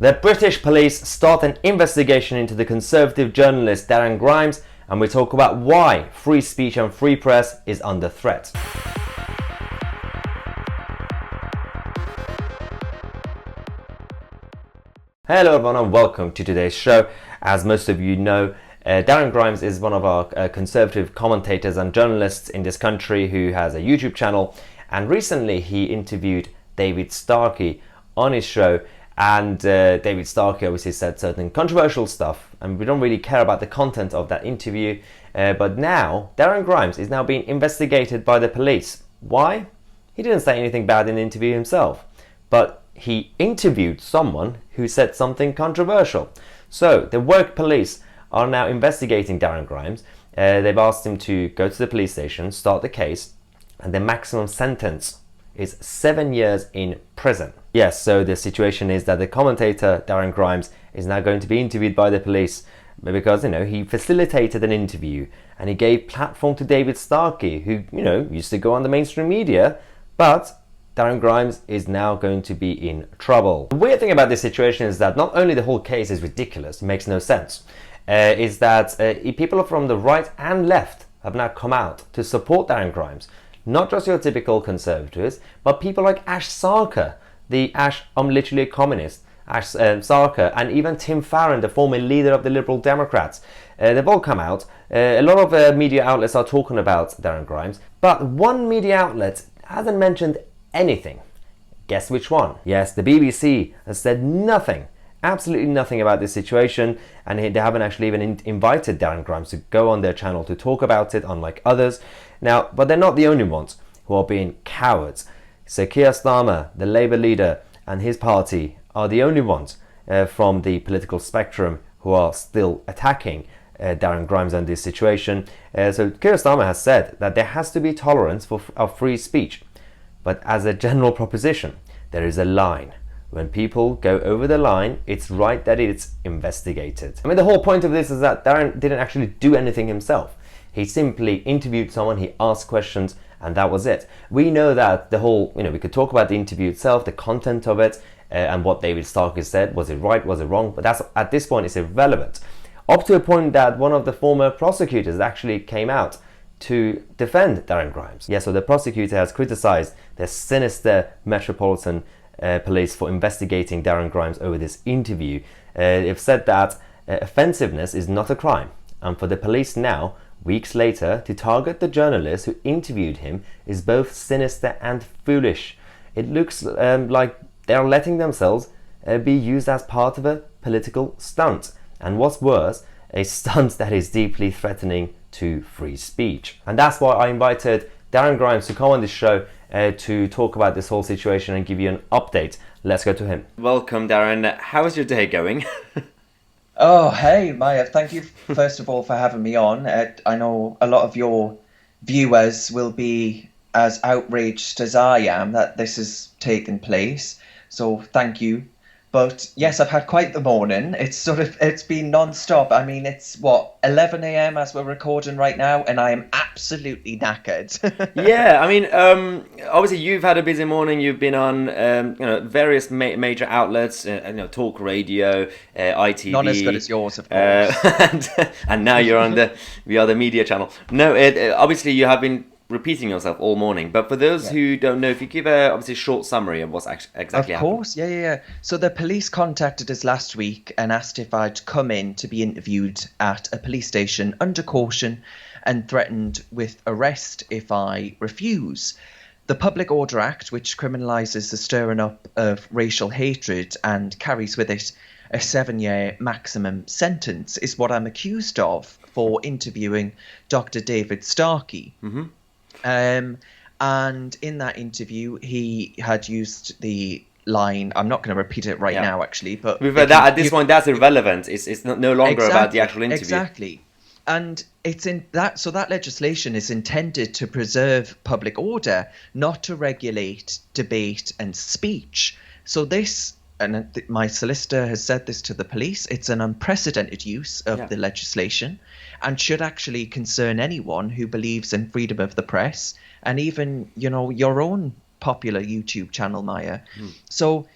The British police start an investigation into the conservative journalist Darren Grimes, and we talk about why free speech and free press is under threat. Hello everyone and welcome to today's show. As most of you know, Darren Grimes is one of our conservative commentators and journalists in this country who has a YouTube channel, and recently he interviewed David Starkey on his show. And David Starkey obviously said certain controversial stuff, and we don't really care about the content of that interview. But now, Darren Grimes is now being investigated by the police. Why? He didn't say anything bad in the interview himself, but he interviewed someone who said something controversial. So the work police are now investigating Darren Grimes. They've asked him to go to the police station, start the case, and the maximum sentence is 7 years in prison. Yes, so the situation is that the commentator Darren Grimes is now going to be interviewed by the police because, he facilitated an interview and he gave platform to David Starkey, who, used to go on the mainstream media, but Darren Grimes is now going to be in trouble. The weird thing about this situation is that not only the whole case is ridiculous, it makes no sense, is that people from the right and left have now come out to support Darren Grimes. Not just your typical conservatives, but people like Ash Sarkar, I'm literally a communist, Ash Sarkar, and even Tim Farron, the former leader of the Liberal Democrats. They've all come out. A lot of media outlets are talking about Darren Grimes, but one media outlet hasn't mentioned anything. Guess which one? Yes, the BBC has said nothing, absolutely nothing about this situation, and they haven't actually even invited Darren Grimes to go on their channel to talk about it, unlike others. Now, but they're not the only ones who are being cowards. So Keir Starmer, the Labour leader, and his party are the only ones from the political spectrum who are still attacking Darren Grimes on this situation. So Keir Starmer has said that there has to be tolerance of free speech. But as a general proposition, there is a line. When people go over the line, it's right that it's investigated. I mean, the whole point of this is that Darren didn't actually do anything himself. He simply interviewed someone, he asked questions, and that was it. We know that the whole, we could talk about the interview itself, the content of it, and what David Starkey said. Was it right? Was it wrong? But that's, at this point, it's irrelevant. Up to a point that one of the former prosecutors actually came out to defend Darren Grimes. Yeah, so the prosecutor has criticized the sinister Metropolitan Police for investigating Darren Grimes over this interview. They've said that offensiveness is not a crime, and for the police now, weeks later, to target the journalist who interviewed him is both sinister and foolish. It looks like they're letting themselves be used as part of a political stunt, and what's worse, a stunt that is deeply threatening to free speech. And that's why I invited Darren Grimes to come on this show to talk about this whole situation and give you an update. Let's go to him. Welcome, Darren. How is your day going? Oh, hey, Maya. Thank you, first of all, for having me on. I know a lot of your viewers will be as outraged as I am that this has taken place. So thank you. But yes, I've had quite the morning. It's been non-stop. I mean, it's 11 a.m. as we're recording right now, and I am absolutely knackered. Yeah, I mean, obviously you've had a busy morning. You've been on, various major outlets, talk radio, ITV. Not as good as yours, of course. And now you're on the other media channel. No, obviously you have been repeating yourself all morning, but for those who don't know, if you give a short summary of what's exactly happened. Of course, yeah. So the police contacted us last week and asked if I'd come in to be interviewed at a police station under caution and threatened with arrest if I refuse. The Public Order Act, which criminalises the stirring up of racial hatred and carries with it a 7-year maximum sentence, is what I'm accused of for interviewing Dr. David Starkey. Mm-hmm. And in that interview, he had used the line. I'm not going to repeat it right now, actually, but at this point, that's irrelevant. It's no longer about the actual interview. Exactly, and it's in that. So that legislation is intended to preserve public order, not to regulate debate and speech. So this, and my solicitor has said this to the police, it's an unprecedented use of the legislation, and should actually concern anyone who believes in freedom of the press, and even your own popular YouTube channel, Maya. So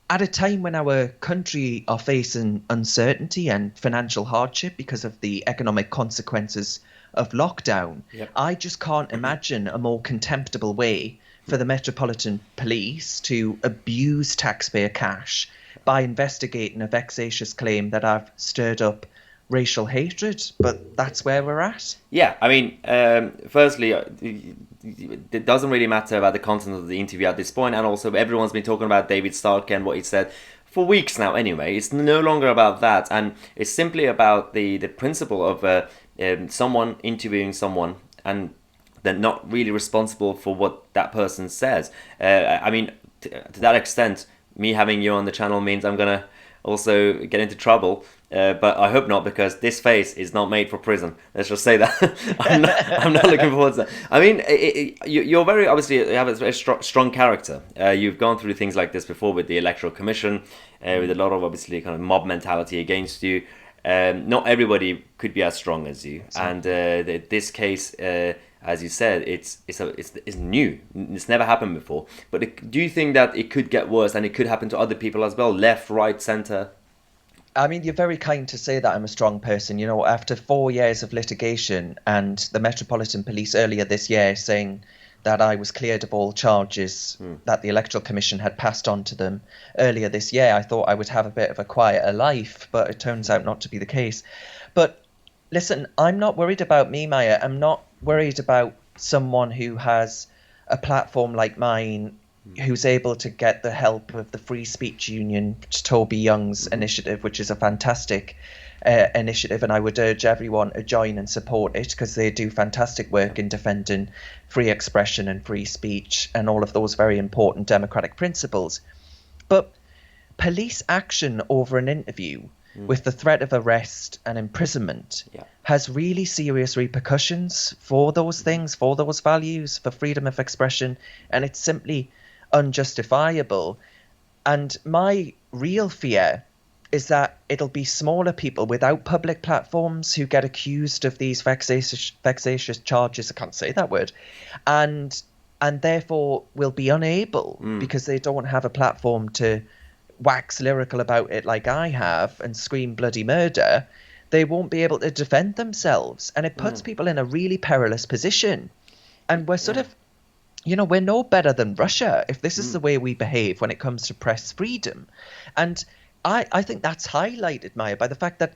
at a time when our country are facing uncertainty and financial hardship because of the economic consequences of lockdown, Yep. I just can't imagine a more contemptible way for the Metropolitan Police to abuse taxpayer cash by investigating a vexatious claim that I've stirred up racial hatred. But that's where we're at. Yeah, I mean, firstly, it doesn't really matter about the content of the interview at this point, and also everyone's been talking about David Stark and what he said for weeks now. Anyway, it's no longer about that, and it's simply about the principle of someone interviewing someone and they're not really responsible for what that person says. I mean, to that extent, me having you on the channel means I'm gonna also get into trouble. But I hope not, because this face is not made for prison. Let's just say that. I'm not looking forward to that. I mean, you're very, obviously, you have a very strong character. You've gone through things like this before with the Electoral Commission, with a lot of, obviously, kind of mob mentality against you. Not everybody could be as strong as you. And this case, as you said, it's new. It's never happened before. But do you think that it could get worse and it could happen to other people as well? Left, right, centre? I mean, you're very kind to say that I'm a strong person. You know, after 4 years of litigation and the Metropolitan Police earlier this year saying that I was cleared of all charges that the Electoral Commission had passed on to them earlier this year, I thought I would have a bit of a quieter life, but it turns out not to be the case. But listen, I'm not worried about me, Maya. I'm not worried about someone who has a platform like mine, who's able to get the help of the Free Speech Union, Toby Young's initiative, which is a fantastic initiative, and I would urge everyone to join and support it because they do fantastic work in defending free expression and free speech and all of those very important democratic principles. But police action over an interview with the threat of arrest and imprisonment has really serious repercussions for those things, for those values, for freedom of expression, and it's simply unjustifiable. And my real fear is that it'll be smaller people without public platforms who get accused of these vexatious charges. I can't say that word, and therefore will be unable, because they don't have a platform to wax lyrical about it like I have and scream bloody murder. They won't be able to defend themselves, and it puts people in a really perilous position. And we're sort of, you know, we're no better than Russia if this is the way we behave when it comes to press freedom. And I think that's highlighted, Maya, by the fact that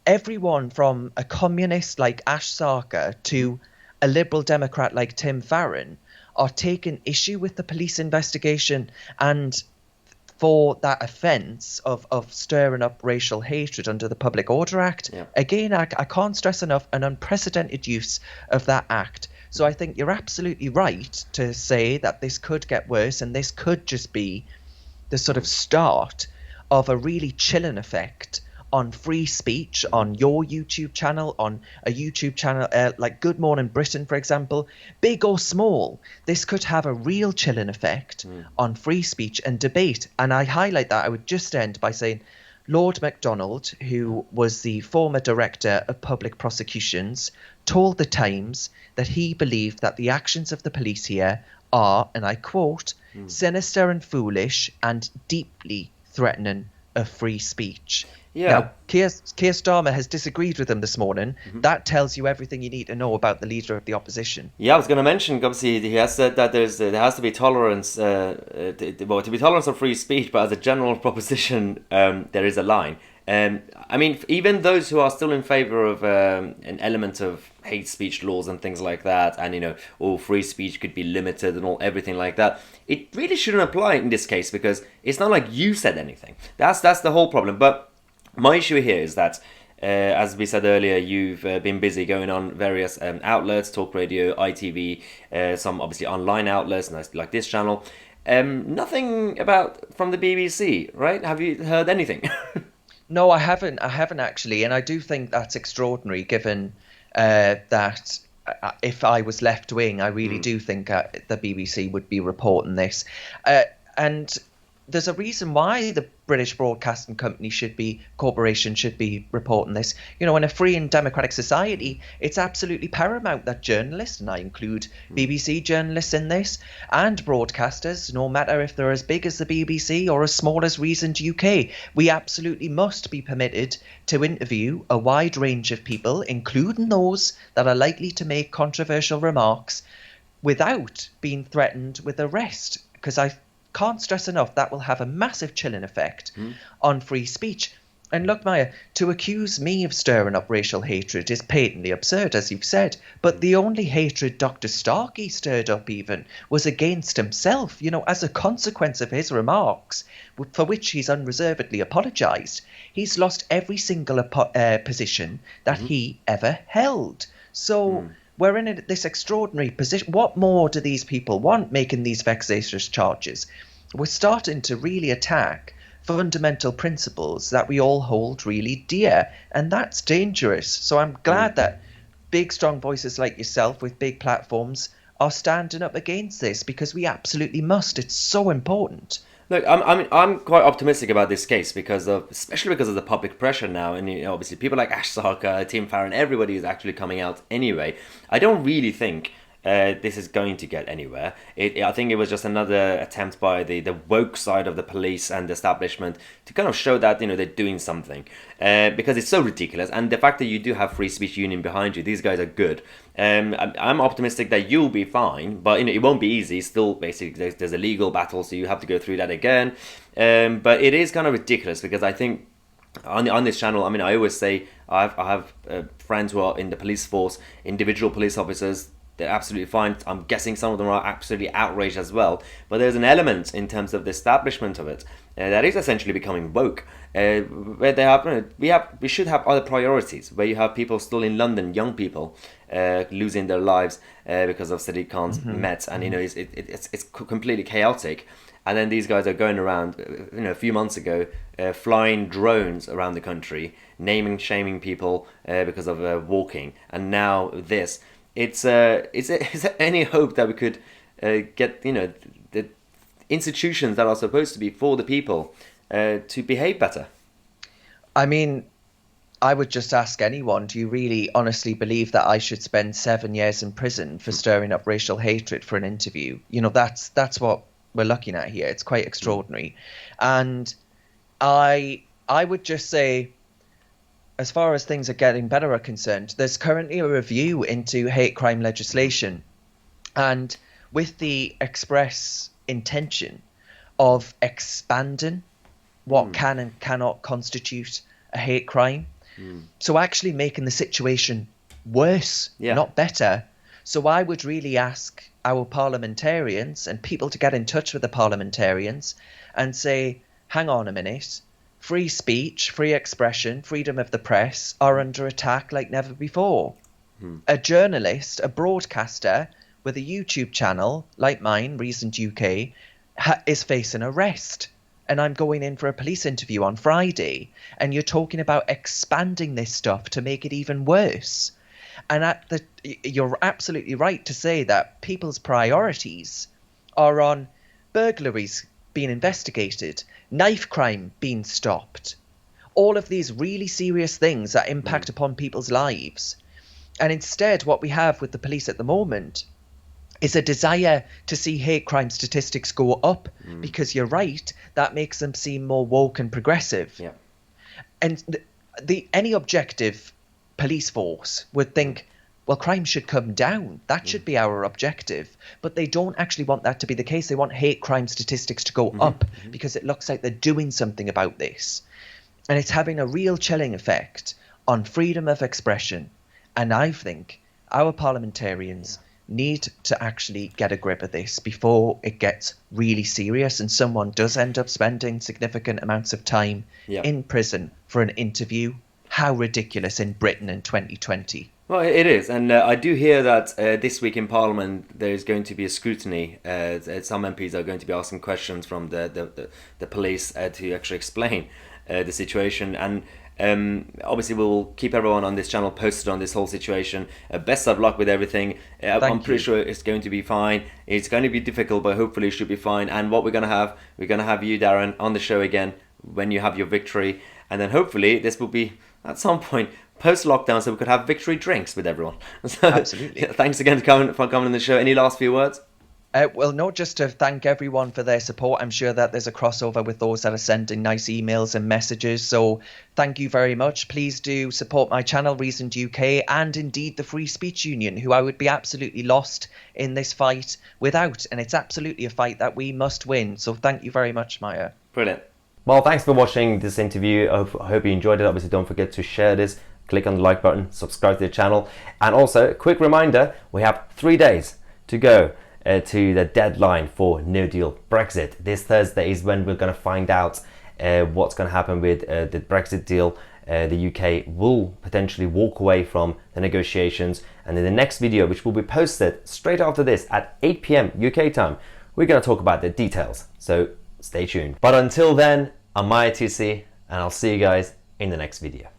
everyone from a communist like Ash Sarkar to a liberal Democrat like Tim Farron are taking issue with the police investigation, and for that offence of stirring up racial hatred under the Public Order Act. Again, I can't stress enough an unprecedented use of that act. So I think you're absolutely right to say that this could get worse, and this could just be the sort of start of a really chilling effect on free speech, on your YouTube channel, on a YouTube channel like Good Morning Britain, for example. Big or small, this could have a real chilling effect on free speech and debate. And I highlight that. I would just end by saying Lord MacDonald, who was the former Director of Public Prosecutions, told The Times that he believed that the actions of the police here are, and I quote, sinister and foolish and deeply threatening of free speech. Now, Keir Starmer has disagreed with him this morning. That tells you everything you need to know about the leader of the opposition. Yeah, I was going to mention, obviously, he has said that there has to be tolerance, to be tolerance of free speech, but as a general proposition, there is a line. I mean, even those who are still in favour of an element of hate speech laws and things like that, and, you know, all free speech could be limited and all everything like that, it really shouldn't apply in this case, because it's not like you said anything. That's the whole problem. But my issue here is that, as we said earlier, you've been busy going on various outlets, talk radio, ITV, some obviously online outlets, like this channel. Nothing from the BBC, right? Have you heard anything? No, I haven't actually, and I do think that's extraordinary, given that if I was left wing, I really do think the BBC would be reporting this. And there's a reason why the British Broadcasting Company corporation should be reporting this. You know, in a free and democratic society, it's absolutely paramount that journalists, and I include BBC journalists in this, and broadcasters, no matter if they're as big as the BBC or as small as Reasoned UK, we absolutely must be permitted to interview a wide range of people, including those that are likely to make controversial remarks, without being threatened with arrest. Because I can't stress enough that will have a massive chilling effect on free speech. And look, Maya, to accuse me of stirring up racial hatred is patently absurd, as you've said. But the only hatred Dr. Starkey stirred up even was against himself, you know, as a consequence of his remarks, for which he's unreservedly apologised. He's lost every single position that he ever held. So we're in this extraordinary position. What more do these people want making these vexatious charges? We're starting to really attack fundamental principles that we all hold really dear, and that's dangerous. So I'm glad that big, strong voices like yourself with big platforms are standing up against this, because we absolutely must. It's so important. Look, I'm quite optimistic about this case especially because of the public pressure now, and you know, obviously people like Ash Sarkar, Tim Farron, everybody is actually coming out anyway. I don't really think this is going to get anywhere. I think it was just another attempt by the woke side of the police and the establishment to kind of show that, you know, they're doing something, because it's so ridiculous. And the fact that you do have Free Speech Union behind you, these guys are good. I'm optimistic that you'll be fine, but you know, it won't be easy. Still, basically, there's a legal battle, so you have to go through that again. But it is kind of ridiculous, because I think on this channel, I mean, I always say I have friends who are in the police force, individual police officers. They're absolutely fine. I'm guessing some of them are absolutely outraged as well. But there's an element in terms of the establishment of it that is essentially becoming woke. Where they have, we should have other priorities. Where you have people still in London, young people losing their lives because of Sadiq Khan's Met, and you know it's completely chaotic. And then these guys are going around, you know, a few months ago, flying drones around the country, naming, shaming people because of walking, and now this. Is there any hope that we could get, you know, the institutions that are supposed to be for the people to behave better? I mean, I would just ask anyone, do you really honestly believe that I should spend 7 years in prison for stirring up racial hatred for an interview? You know, that's what we're looking at here. It's quite extraordinary. And I would just say, as far as things are getting better are concerned, there's currently a review into hate crime legislation, and with the express intention of expanding what can and cannot constitute a hate crime. So actually making the situation worse, not better. So I would really ask our parliamentarians and people to get in touch with the parliamentarians and say, hang on a minute. Free speech, free expression, freedom of the press are under attack like never before. A journalist, a broadcaster with a YouTube channel like mine, Reasoned UK, is facing arrest. And I'm going in for a police interview on Friday. And you're talking about expanding this stuff to make it even worse. And you're absolutely right to say that people's priorities are on burglaries being investigated, knife crime being stopped, all of these really serious things that impact upon people's lives. And instead, what we have with the police at the moment is a desire to see hate crime statistics go up, because you're right, that makes them seem more woke and progressive. Yeah. And any objective police force would think, well, crime should come down. That should be our objective. But they don't actually want that to be the case. They want hate crime statistics to go up because it looks like they're doing something about this. And it's having a real chilling effect on freedom of expression. And I think our parliamentarians need to actually get a grip of this before it gets really serious and someone does end up spending significant amounts of time in prison for an interview. How ridiculous in Britain in 2020. Well, it is, and I do hear that this week in Parliament there is going to be a scrutiny. Some MPs are going to be asking questions from the police to actually explain the situation, and obviously we'll keep everyone on this channel posted on this whole situation. Best of luck with everything. I'm pretty sure it's going to be fine. It's going to be difficult, but hopefully it should be fine. And what we're going to have you, Darren, on the show again when you have your victory, and then hopefully this will be at some point post lockdown, so we could have victory drinks with everyone. So, absolutely. Thanks again for coming on the show. Any last few words? Well, no, just to thank everyone for their support. I'm sure that there's a crossover with those that are sending nice emails and messages. So thank you very much. Please do support my channel, Reasoned UK, and indeed the Free Speech Union, who I would be absolutely lost in this fight without. And it's absolutely a fight that we must win. So thank you very much, Maya. Brilliant. Well, thanks for watching this interview. I hope you enjoyed it. Obviously, don't forget to share this. Click on the like button, subscribe to the channel. And also, a quick reminder, we have 3 days to go to the deadline for no deal Brexit. This Thursday is when we're going to find out what's going to happen with the Brexit deal. The UK will potentially walk away from the negotiations, and in the next video, which will be posted straight after this at 8 p.m. UK time, we're going to talk about the details, so stay tuned. But until then, I'm Tousi, and I'll see you guys in the next video.